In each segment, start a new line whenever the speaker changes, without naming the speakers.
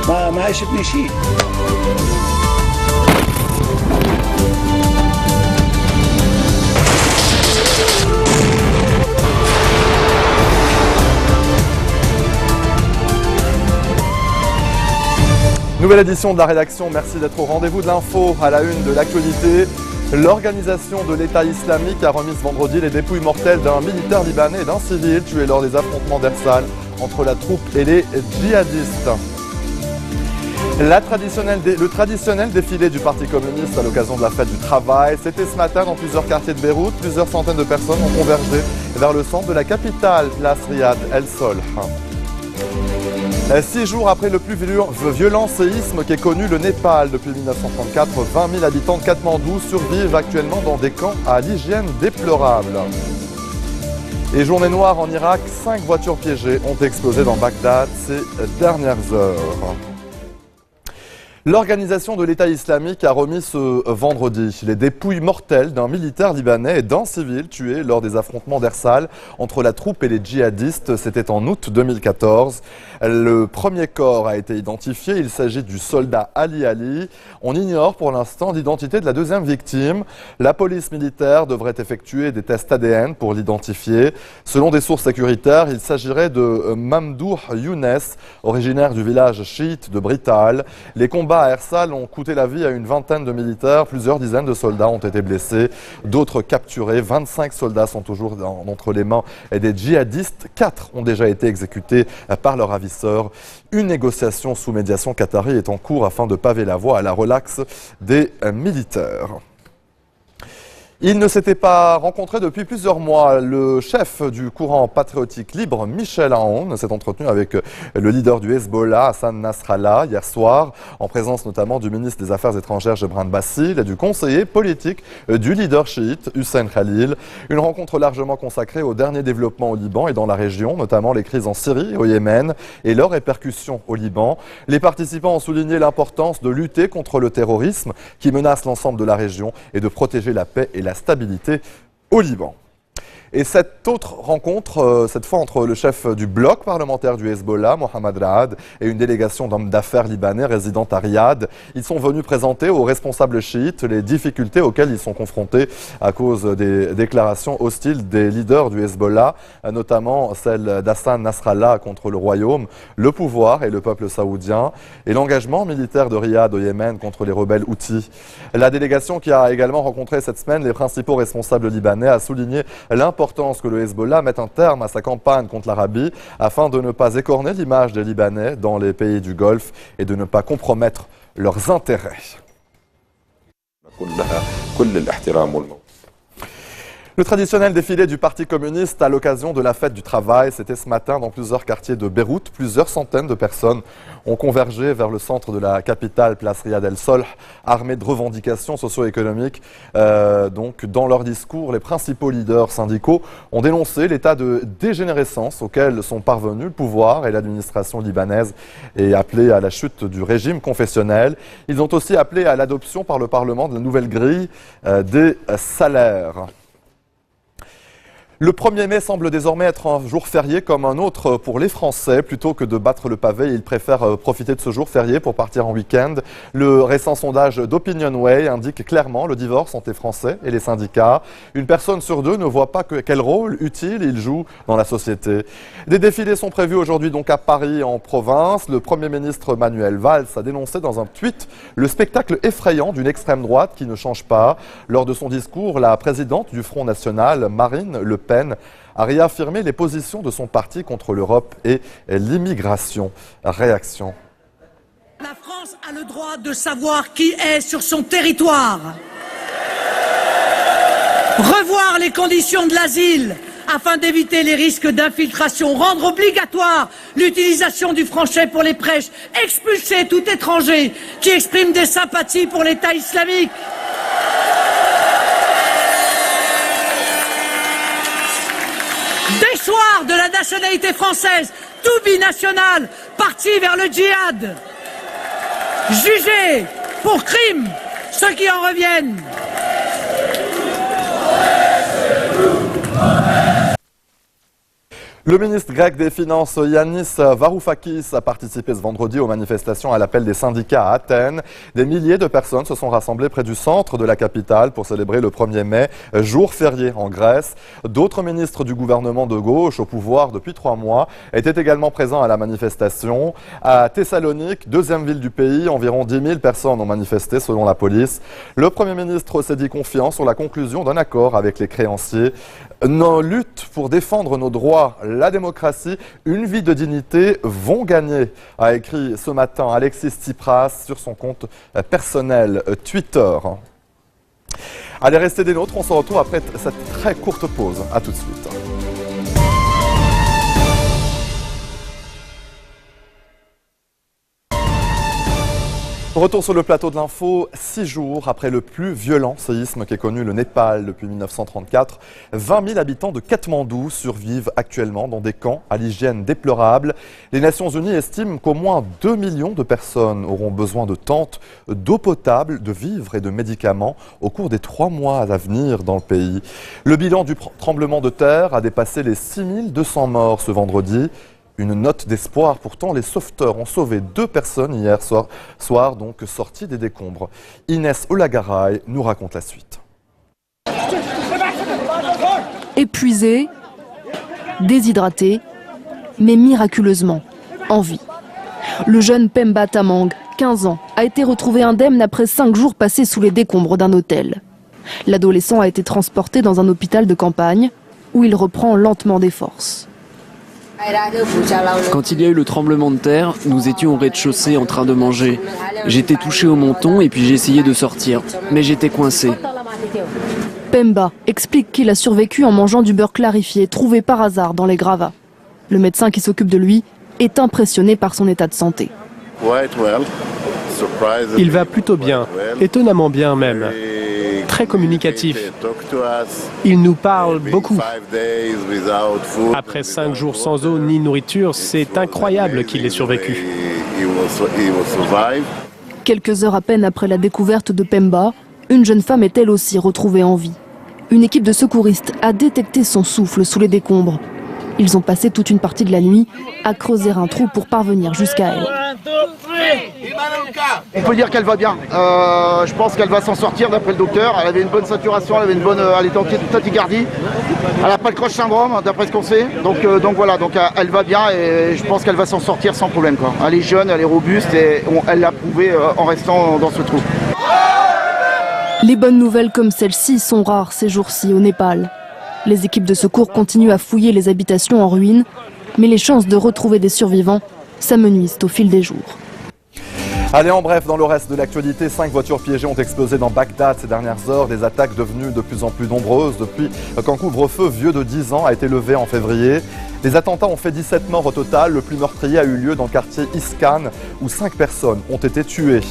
ما عجبني شيء.
Nouvelle édition de la rédaction, merci d'être au rendez-vous de l'info. À la une de l'actualité, l'organisation de l'État islamique a remis ce vendredi les dépouilles mortelles d'un militaire libanais et d'un civil tué lors des affrontements d'Ersal entre la troupe et les djihadistes. Le traditionnel défilé du Parti communiste à l'occasion de la fête du travail, c'était ce matin dans plusieurs quartiers de Beyrouth. Plusieurs centaines de personnes ont convergé vers le centre de la capitale, place Riyad El Sol. 6 jours après le plus violent séisme qu'ait connu le Népal depuis 1934, 20 000 habitants de Katmandou survivent actuellement dans des camps à l'hygiène déplorable. Et journée noire en Irak, 5 voitures piégées ont explosé dans Bagdad ces dernières heures. L'organisation de l'État islamique a remis ce vendredi les dépouilles mortelles d'un militaire libanais et d'un civil tué lors des affrontements d'Ersal entre la troupe et les djihadistes. C'était en août 2014. Le premier corps a été identifié. Il s'agit du soldat Ali Ali. On ignore pour l'instant l'identité de la deuxième victime. La police militaire devrait effectuer des tests ADN pour l'identifier. Selon des sources sécuritaires, il s'agirait de Mamdouh Younes, originaire du village chiite de Brital. Les combats à Ersal ont coûté la vie à une vingtaine de militaires. Plusieurs dizaines de soldats ont été blessés, d'autres capturés. 25 soldats sont toujours entre les mains des djihadistes. 4 ont déjà été exécutés par leur ravisseur. Une négociation sous médiation qatari est en cours afin de paver la voie à la relaxe des militaires. Ils ne s'étaient pas rencontrés depuis plusieurs mois. Le chef du courant patriotique libre, Michel Aoun, s'est entretenu avec le leader du Hezbollah, Hassan Nasrallah, hier soir, en présence notamment du ministre des Affaires étrangères, Gebran Bassil, et du conseiller politique du leader chiite, Hussein Khalil. Une rencontre largement consacrée aux derniers développements au Liban et dans la région, notamment les crises en Syrie et au Yémen et leurs répercussions au Liban. Les participants ont souligné l'importance de lutter contre le terrorisme qui menace l'ensemble de la région et de protéger la paix et la stabilité au Liban. Et cette autre rencontre, cette fois entre le chef du bloc parlementaire du Hezbollah, Mohamed Raad, et une délégation d'hommes d'affaires libanais résidant à Riyad. Ils sont venus présenter aux responsables chiites les difficultés auxquelles ils sont confrontés à cause des déclarations hostiles des leaders du Hezbollah, notamment celle d'Hassan Nasrallah contre le royaume, le pouvoir et le peuple saoudien, et l'engagement militaire de Riyad au Yémen contre les rebelles houthis. La délégation qui a également rencontré cette semaine les principaux responsables libanais a souligné l'importance que le Hezbollah mette un terme à sa campagne contre l'Arabie afin de ne pas écorner l'image des Libanais dans les pays du Golfe et de ne pas compromettre leurs intérêts. Le traditionnel défilé du Parti communiste à l'occasion de la fête du travail, c'était ce matin dans plusieurs quartiers de Beyrouth. Plusieurs centaines de personnes ont convergé vers le centre de la capitale, place Riyad El Sol, armés de revendications socio-économiques. Donc, dans leur discours, les principaux leaders syndicaux ont dénoncé l'état de dégénérescence auquel sont parvenus le pouvoir et l'administration libanaise et appelé à la chute du régime confessionnel. Ils ont aussi appelé à l'adoption par le Parlement de la nouvelle grille des salaires. Le 1er mai semble désormais être un jour férié comme un autre pour les Français. Plutôt que de battre le pavé, ils préfèrent profiter de ce jour férié pour partir en week-end. Le récent sondage d'OpinionWay indique clairement le divorce entre les Français et les syndicats. Une personne sur deux ne voit pas quel rôle utile ils jouent dans la société. Des défilés sont prévus aujourd'hui donc à Paris en province. Le Premier ministre Manuel Valls a dénoncé dans un tweet le spectacle effrayant d'une extrême droite qui ne change pas. Lors de son discours, la présidente du Front National, Marine Le Pen, a réaffirmé les positions de son parti contre l'Europe et l'immigration. Réaction.
La France a le droit de savoir qui est sur son territoire. Revoir les conditions de l'asile afin d'éviter les risques d'infiltration. Rendre obligatoire l'utilisation du français pour les prêches. Expulser tout étranger qui exprime des sympathies pour l'État islamique. Déchoir de la nationalité française tout binational parti vers le djihad. Juger pour crime ceux qui en reviennent.
Le ministre grec des Finances Yannis Varoufakis a participé ce vendredi aux manifestations à l'appel des syndicats à Athènes. Des milliers de personnes se sont rassemblées près du centre de la capitale pour célébrer le 1er mai, jour férié en Grèce. D'autres ministres du gouvernement de gauche au pouvoir depuis 3 mois étaient également présents à la manifestation. À Thessalonique, deuxième ville du pays, environ 10 000 personnes ont manifesté selon la police. Le Premier ministre s'est dit confiant sur la conclusion d'un accord avec les créanciers. Nos luttes pour défendre nos droits, la démocratie, une vie de dignité vont gagner, a écrit ce matin Alexis Tsipras sur son compte personnel Twitter. Allez, restez des nôtres, on se retrouve après cette très courte pause. A tout de suite. Retour sur le plateau de l'info, 6 jours après le plus violent séisme qu'ait connu le Népal depuis 1934. 20 000 habitants de Katmandou survivent actuellement dans des camps à l'hygiène déplorable. Les Nations Unies estiment qu'au moins 2 millions de personnes auront besoin de tentes, d'eau potable, de vivres et de médicaments au cours des 3 mois à venir dans le pays. Le bilan du tremblement de terre a dépassé les 6 200 morts ce vendredi. Une note d'espoir, pourtant les sauveteurs ont sauvé 2 personnes hier soir donc sorties des décombres. Inès Olagaray nous raconte la suite.
Épuisé, déshydraté, mais miraculeusement en vie. Le jeune Pemba Tamang, 15 ans, a été retrouvé indemne après 5 jours passés sous les décombres d'un hôtel. L'adolescent a été transporté dans un hôpital de campagne où il reprend lentement des forces.
Quand il y a eu le tremblement de terre, nous étions au rez-de-chaussée en train de manger. J'étais touché au menton et puis j'ai essayé de sortir, mais j'étais coincé.
Pemba explique qu'il a survécu en mangeant du beurre clarifié trouvé par hasard dans les gravats. Le médecin qui s'occupe de lui est impressionné par son état de santé.
Il va plutôt bien, étonnamment bien même. Très communicatif. Il nous parle beaucoup. Après 5 jours sans eau ni nourriture, c'est incroyable qu'il ait survécu.
Quelques heures à peine après la découverte de Pemba, une jeune femme est elle aussi retrouvée en vie. Une équipe de secouristes a détecté son souffle sous les décombres. Ils ont passé toute une partie de la nuit à creuser un trou pour parvenir jusqu'à elle.
On peut dire qu'elle va bien. Je pense qu'elle va s'en sortir d'après le docteur. Elle avait une bonne saturation, elle était en tachycardie. Elle n'a pas le crush syndrome d'après ce qu'on sait. Donc voilà, elle va bien et je pense qu'elle va s'en sortir sans problème, quoi. Elle est jeune, elle est robuste et elle l'a prouvé en restant dans ce trou.
Les bonnes nouvelles comme celle-ci sont rares ces jours-ci au Népal. Les équipes de secours continuent à fouiller les habitations en ruine, mais les chances de retrouver des survivants s'amenuisent au fil des jours.
Allez, en bref, dans le reste de l'actualité, 5 voitures piégées ont explosé dans Bagdad ces dernières heures. Des attaques devenues de plus en plus nombreuses depuis qu'un couvre-feu vieux de 10 ans a été levé en février. Les attentats ont fait 17 morts au total. Le plus meurtrier a eu lieu dans le quartier Iskan, où 5 personnes ont été tuées.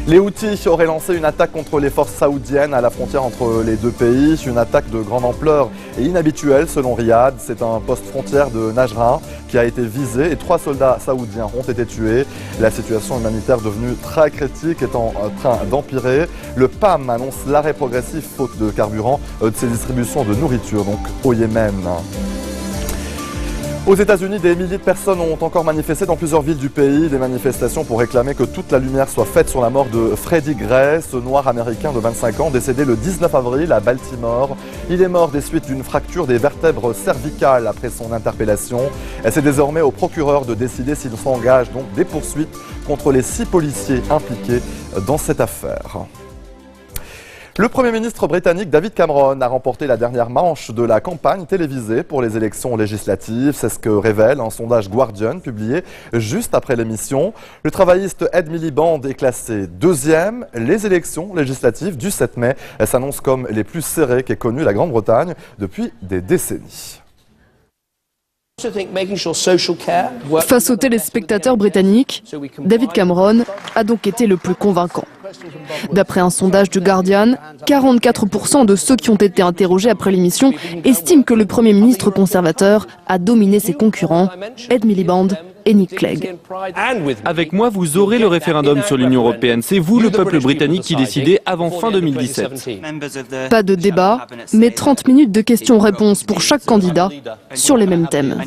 Les Houthis auraient lancé une attaque contre les forces saoudiennes à la frontière entre les 2 pays. Une attaque de grande ampleur et inhabituelle selon Riyad. C'est un poste frontière de Najran qui a été visé et 3 soldats saoudiens ont été tués. La situation humanitaire devenue très critique est en train d'empirer. Le PAM annonce l'arrêt progressif faute de carburant de ses distributions de nourriture donc au Yémen. Aux États-Unis, des milliers de personnes ont encore manifesté dans plusieurs villes du pays. Des manifestations pour réclamer que toute la lumière soit faite sur la mort de Freddie Gray, ce noir américain de 25 ans, décédé le 19 avril à Baltimore. Il est mort des suites d'une fracture des vertèbres cervicales après son interpellation. Et c'est désormais au procureur de décider s'il s'engage donc des poursuites contre les 6 policiers impliqués dans cette affaire. Le Premier ministre britannique David Cameron a remporté la dernière manche de la campagne télévisée pour les élections législatives. C'est ce que révèle un sondage Guardian publié juste après l'émission. Le travailliste Ed Miliband est classé 2e. Les élections législatives du 7 mai s'annoncent comme les plus serrées qu'ait connues la Grande-Bretagne depuis des décennies.
Face aux téléspectateurs britanniques, David Cameron a donc été le plus convaincant. D'après un sondage du Guardian, 44% de ceux qui ont été interrogés après l'émission estiment que le Premier ministre conservateur a dominé ses concurrents. Ed Miliband et Nick Clegg.
Avec moi, vous aurez le référendum sur l'Union européenne. C'est vous, le peuple britannique, qui décidez avant fin 2017.
Pas de débat, mais 30 minutes de questions-réponses pour chaque candidat sur les mêmes thèmes.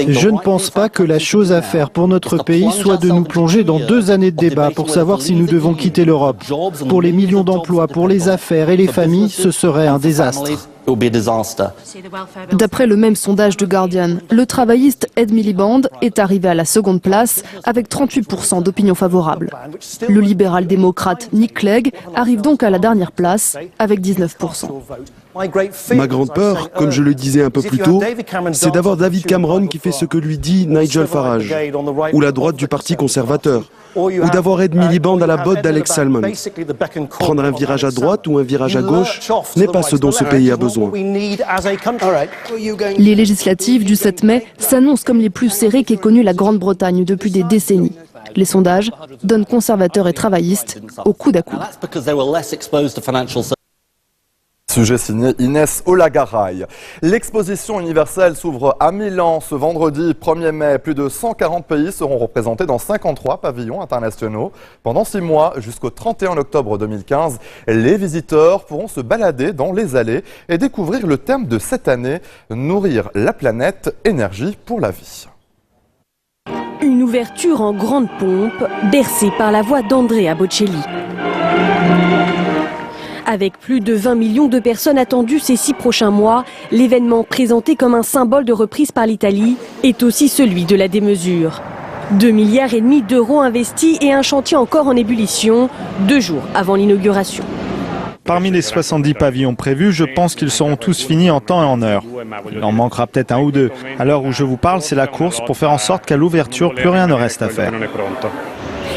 Je ne pense pas que la chose à faire pour notre pays soit de nous plonger dans 2 années de débat pour savoir si nous devons quitter l'Europe. Pour les millions d'emplois, pour les affaires et les familles, ce serait un désastre.
D'après le même sondage de Guardian, le travailliste Ed Miliband est arrivé à la seconde place avec 38% d'opinion favorable. Le libéral-démocrate Nick Clegg arrive donc à la dernière place avec 19%.
Ma grande peur, comme je le disais un peu plus tôt, c'est d'avoir David Cameron qui fait ce que lui dit Nigel Farage, ou la droite du Parti conservateur, ou d'avoir Ed Miliband à la botte d'Alex Salmond. Prendre un virage à droite ou un virage à gauche n'est pas ce dont ce pays a besoin.
Les législatives du 7 mai s'annoncent comme les plus serrées qu'ait connues la Grande-Bretagne depuis des décennies. Les sondages donnent conservateurs et travaillistes au coude à coude.
Sujet signé Inès Olagaray. L'exposition universelle s'ouvre à Milan ce vendredi 1er mai. Plus de 140 pays seront représentés dans 53 pavillons internationaux. Pendant 6 mois, jusqu'au 31 octobre 2015, les visiteurs pourront se balader dans les allées et découvrir le thème de cette année, nourrir la planète, énergie pour la vie.
Une ouverture en grande pompe, bercée par la voix d'Andrea Bocelli. Avec plus de 20 millions de personnes attendues ces 6 prochains mois, l'événement présenté comme un symbole de reprise par l'Italie est aussi celui de la démesure. 2,5 milliards d'euros investis et un chantier encore en ébullition, 2 jours avant l'inauguration.
Parmi les 70 pavillons prévus, je pense qu'ils seront tous finis en temps et en heure. Il en manquera peut-être 1 ou 2. À l'heure où je vous parle, c'est la course pour faire en sorte qu'à l'ouverture, plus rien ne reste à faire.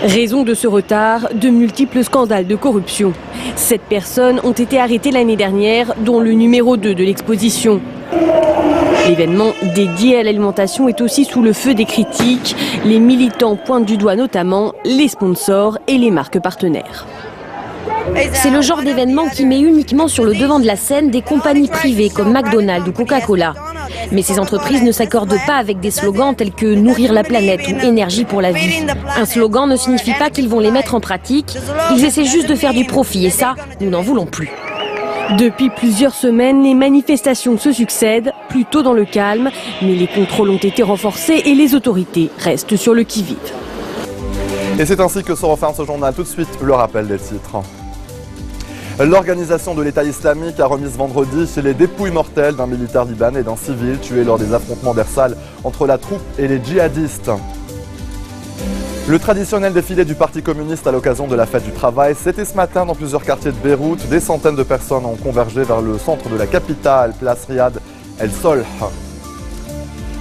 Raison de ce retard, de multiples scandales de corruption. 7 personnes ont été arrêtées l'année dernière, dont le numéro 2 de l'exposition. L'événement dédié à l'alimentation est aussi sous le feu des critiques. Les militants pointent du doigt notamment les sponsors et les marques partenaires.
C'est le genre d'événement qui met uniquement sur le devant de la scène des compagnies privées comme McDonald's ou Coca-Cola. Mais ces entreprises ne s'accordent pas avec des slogans tels que « nourrir la planète » ou « énergie pour la vie ». Un slogan ne signifie pas qu'ils vont les mettre en pratique, ils essaient juste de faire du profit et ça, nous n'en voulons plus.
Depuis plusieurs semaines, les manifestations se succèdent, plutôt dans le calme, mais les contrôles ont été renforcés et les autorités restent sur le qui-vive.
Et c'est ainsi que se referme ce journal. Tout de suite, le rappel des titres. L'organisation de l'État islamique a remis ce vendredi les dépouilles mortelles d'un militaire libanais et d'un civil tué lors des affrontements d'Ersal entre la troupe et les djihadistes. Le traditionnel défilé du Parti communiste à l'occasion de la fête du travail, c'était ce matin dans plusieurs quartiers de Beyrouth. Des centaines de personnes ont convergé vers le centre de la capitale, place Riyad El Solh.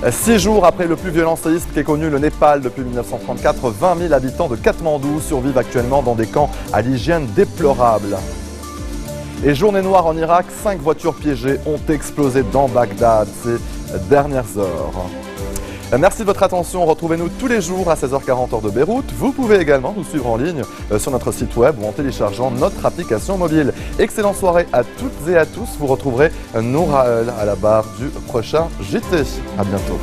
6 jours après le plus violent séisme qu'ait connu le Népal depuis 1934, 20 000 habitants de Katmandou survivent actuellement dans des camps à l'hygiène déplorable. Et journée noire en Irak, 5 voitures piégées ont explosé dans Bagdad ces dernières heures. Merci de votre attention. Retrouvez-nous tous les jours à 16h40 heure de Beyrouth. Vous pouvez également nous suivre en ligne sur notre site web ou en téléchargeant notre application mobile. Excellente soirée à toutes et à tous. Vous retrouverez Noura à la barre du prochain JT. À bientôt.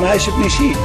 ما شفنا شيء